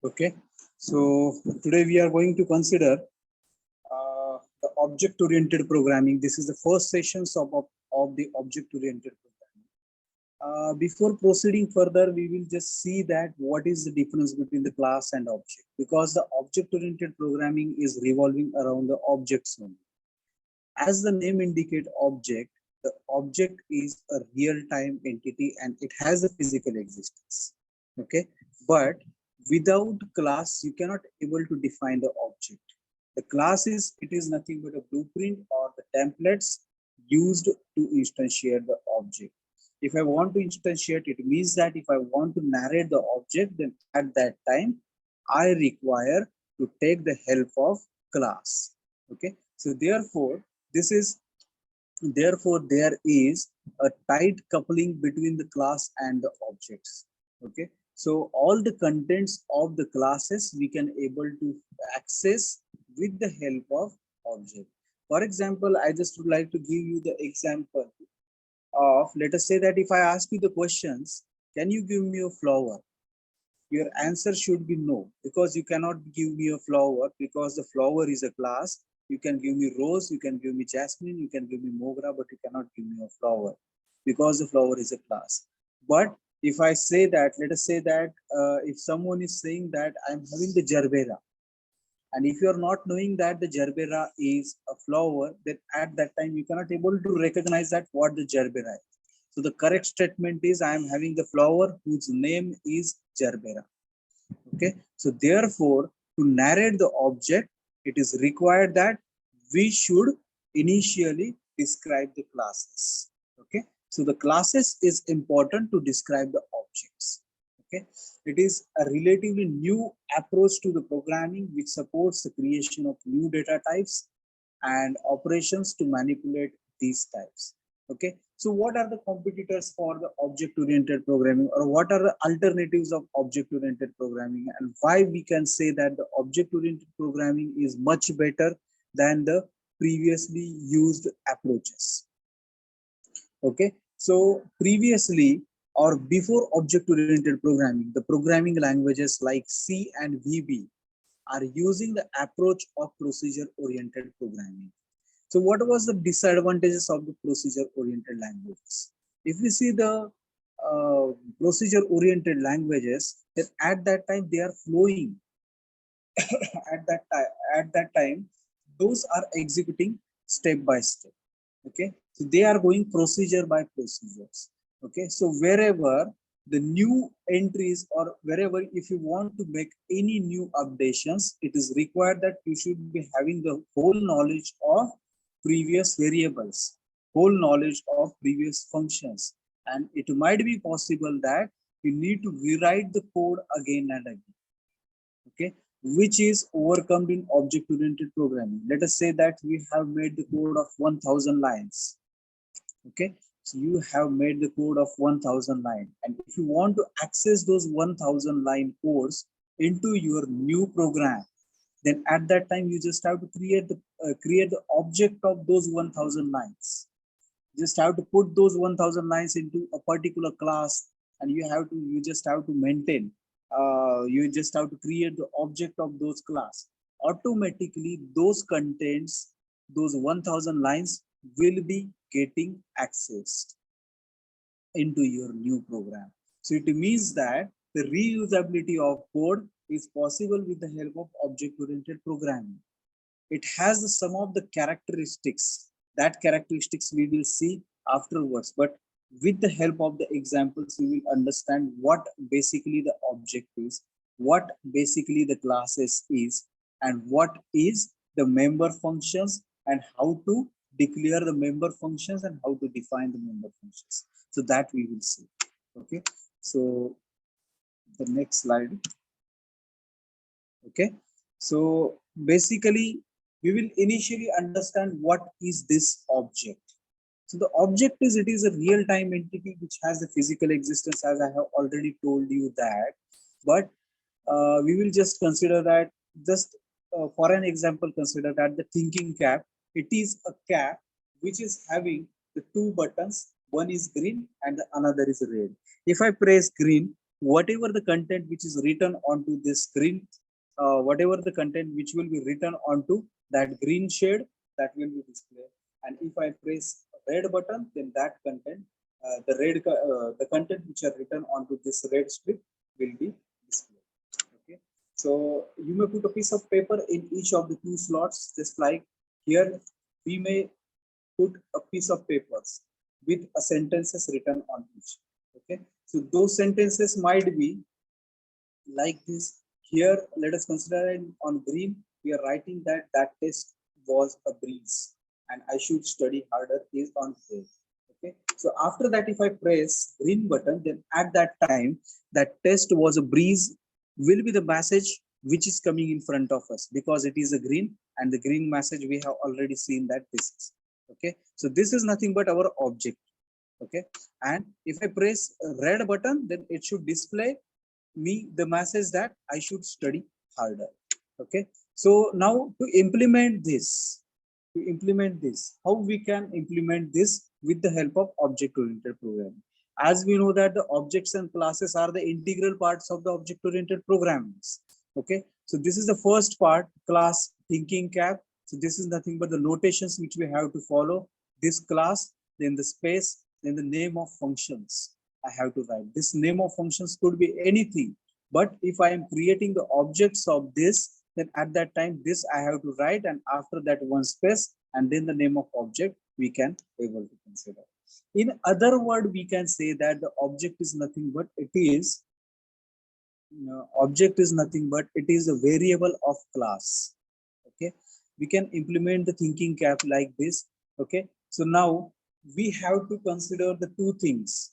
Okay, so today we are going to consider the object-oriented programming. This is the first sessions of the object-oriented programming. Before proceeding further, we will just see that what is the difference between the class and object, because the object-oriented programming is revolving around the objects only. As the name indicates object, the object is a real-time entity and it has a physical existence. Okay, but without class, you cannot able to define the object. The class it is nothing but a blueprint or the templates used to instantiate the object. If I want to instantiate, it means that if I want to narrate the object, then at that time, I require to take the help of class. Okay, so therefore there is a tight coupling between the class and the objects. Okay, so all the contents of the classes we can able to access with the help of object. For example, I just would like to give you the example of, let us say that if I ask you the questions, can you give me a flower? Your answer should be no, because you cannot give me a flower, because the flower is a class. You can give me rose, you can give me jasmine, you can give me mogra, but you cannot give me a flower because the flower is a class. But if I say that, let us say that if someone is saying that I'm having the gerbera, and if you are not knowing that the gerbera is a flower, then at that time you cannot able to recognize that what the gerbera is. So the correct statement is I am having the flower whose name is gerbera. Okay, so therefore to narrate the object, it is required that we should initially describe the classes. Okay, so the classes is important to describe the objects. Okay, it is a relatively new approach to the programming which supports the creation of new data types and operations to manipulate these types. Okay, so what are the competitors for the object-oriented programming, or what are the alternatives of object-oriented programming, and why we can say that the object-oriented programming is much better than the previously used approaches? Okay, so previously or before object-oriented programming, the programming languages like C and VB are using the approach of procedure-oriented programming. So what was the disadvantages of the procedure-oriented languages? If we see the procedure-oriented languages, then at that time they are flowing. At that time, those are executing step by step. Okay, so they are going procedure by procedures. Okay, so wherever the new entries, or wherever if you want to make any new updations, it is required that you should be having the whole knowledge of previous variables, whole knowledge of previous functions, and it might be possible that you need to rewrite the code again and again. Okay, which is overcome in object-oriented programming. Let us say that we have made the code of 1000 lines. Okay, so you have made the code of 1000 lines, and if you want to access those 1000 line codes into your new program, then at that time you just have to create the object of those 1000 lines. Just have to put those 1000 lines into a particular class, and you just have to maintain, you just have to create the object of those class. Automatically those contents, those 1000 lines will be getting accessed into your new program. So it means that the reusability of code is possible with the help of object-oriented programming. It has some of the characteristics. That characteristics we will see afterwards, but with the help of the examples, we will understand what basically the object is, what basically the classes is, and what is the member functions, and how to declare the member functions and how to define the member functions. So that we will see. Okay, so the next slide. Okay, so basically we will initially understand what is this object. So the object is, it is a real-time entity which has a physical existence, as I have already told you that. But we will just consider that, just for an example, consider that the thinking cap, it is a cap which is having the two buttons. One is green and the another is red. If I press green, whatever the content which is written onto this screen, whatever the content which will be written onto that green shade, that will be displayed. And if I press red button, then that content, the content which are written onto this red strip will be displayed. Okay. So you may put a piece of paper in each of the two slots, just like here we may put a piece of papers with a sentences written on each. Okay, so those sentences might be like this. Here, let us consider it on green. We are writing that that test was a breeze, and I should study harder is on red. Okay, so after that, if I press green button, then at that time, that test was a breeze will be the message which is coming in front of us, because it is a green, and the green message we have already seen that this is. Okay, so this is nothing but our object. Okay, and if I press red button, then it should display me the message that I should study harder. Okay, so now to implement this, how we can implement this with the help of object-oriented programming. As we know that the objects and classes are the integral parts of the object-oriented programs. Okay, so this is the first part, class thinking cap. So this is nothing but the notations which we have to follow. This class, then the space, then the name of functions I have to write. This name of functions could be anything, but if I am creating the objects of this, then at that time this I have to write, and after that one space and then the name of object we can able to consider. In other word, we can say that the object is nothing but it is object is nothing but it is a variable of class. Okay, we can implement the thinking cap like this. Okay, so now we have to consider the two things,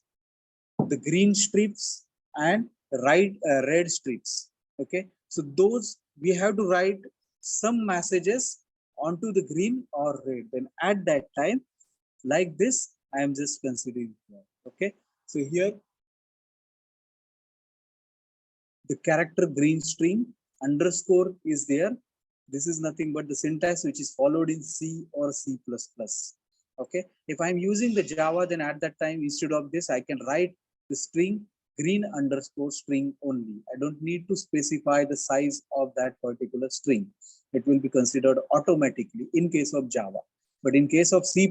the green strips and red strips. Okay, so those we have to write some messages onto the green or red, then at that time like this I am just considering here. Okay, so here the character green string underscore is there. This is nothing but the syntax which is followed in C or C++. Okay, if I'm using the Java, then at that time instead of this I can write the string green underscore string only. I don't need to specify the size of that particular string. It will be considered automatically in case of Java. But in case of C++,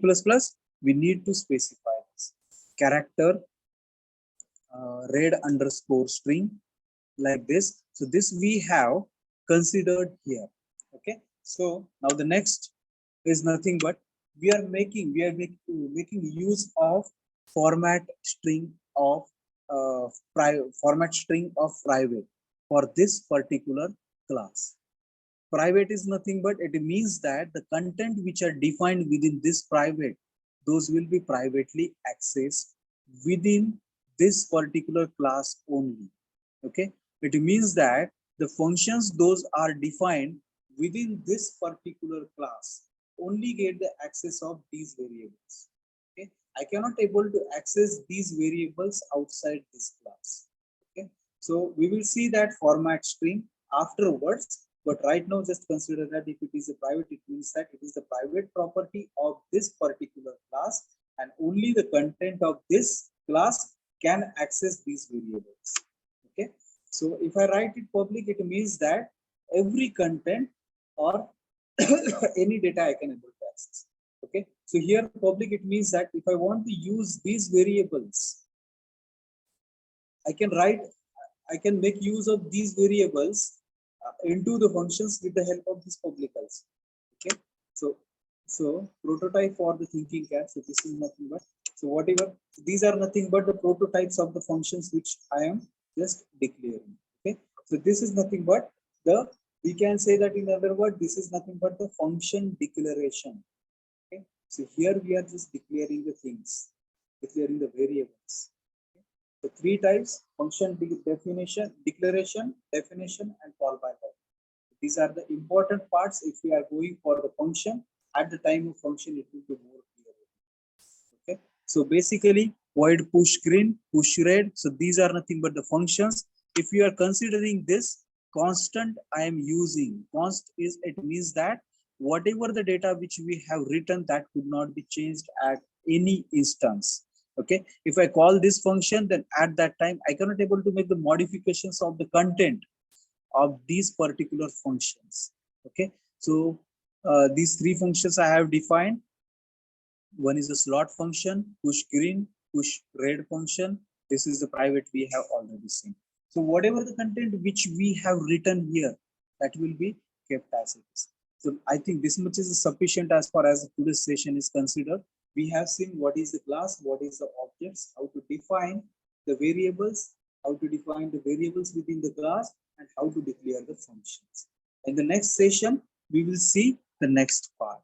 we need to specify this character red underscore string like this. So this we have considered here. Okay, so now the next is nothing but we are making use of format string of format string of private for this particular class. Private is nothing but it means that the content which are defined within this private, those will be privately accessed within this particular class only. Okay, it means that the functions those are defined within this particular class only get the access of these variables. Okay, I cannot able to access these variables outside this class. Okay, so we will see that format string afterwards, but right now just consider that if it is a private, it means that it is the private property of this particular class, and only the content of this class can access these variables. Okay, so if I write it public, it means that every content or any data I can able to access. Okay, so here public, it means that if I want to use these variables, I can make use of these variables into the functions with the help of this public also. Okay, so prototype for the thinking cap. So this is nothing but, so whatever, these are nothing but the prototypes of the functions which I am just declaring. Okay, so this is nothing but the, we can say that in other words, this is nothing but the function declaration. Okay, so here we are just declaring the things, declaring the variables. Okay? The three types: function definition, declaration, definition, and call by type. These are the important parts. If we are going for the function, at the time of function, it will be more clear. Okay, so basically void push green, push red. So these are nothing but the functions. If you are considering this constant I am using, const is, it means that whatever the data which we have written, that could not be changed at any instance. Okay, if I call this function, then at that time I cannot able to make the modifications of the content of these particular functions. Okay, so these three functions I have defined. One is a slot function, push green, push red function. This is the private we have already seen. So whatever the content which we have written here, that will be kept as it is. So I think this much is sufficient as far as today's session is considered. We have seen what is the class, what is the objects, how to define the variables, how to define the variables within the class, and how to declare the functions. In the next session, we will see the next part.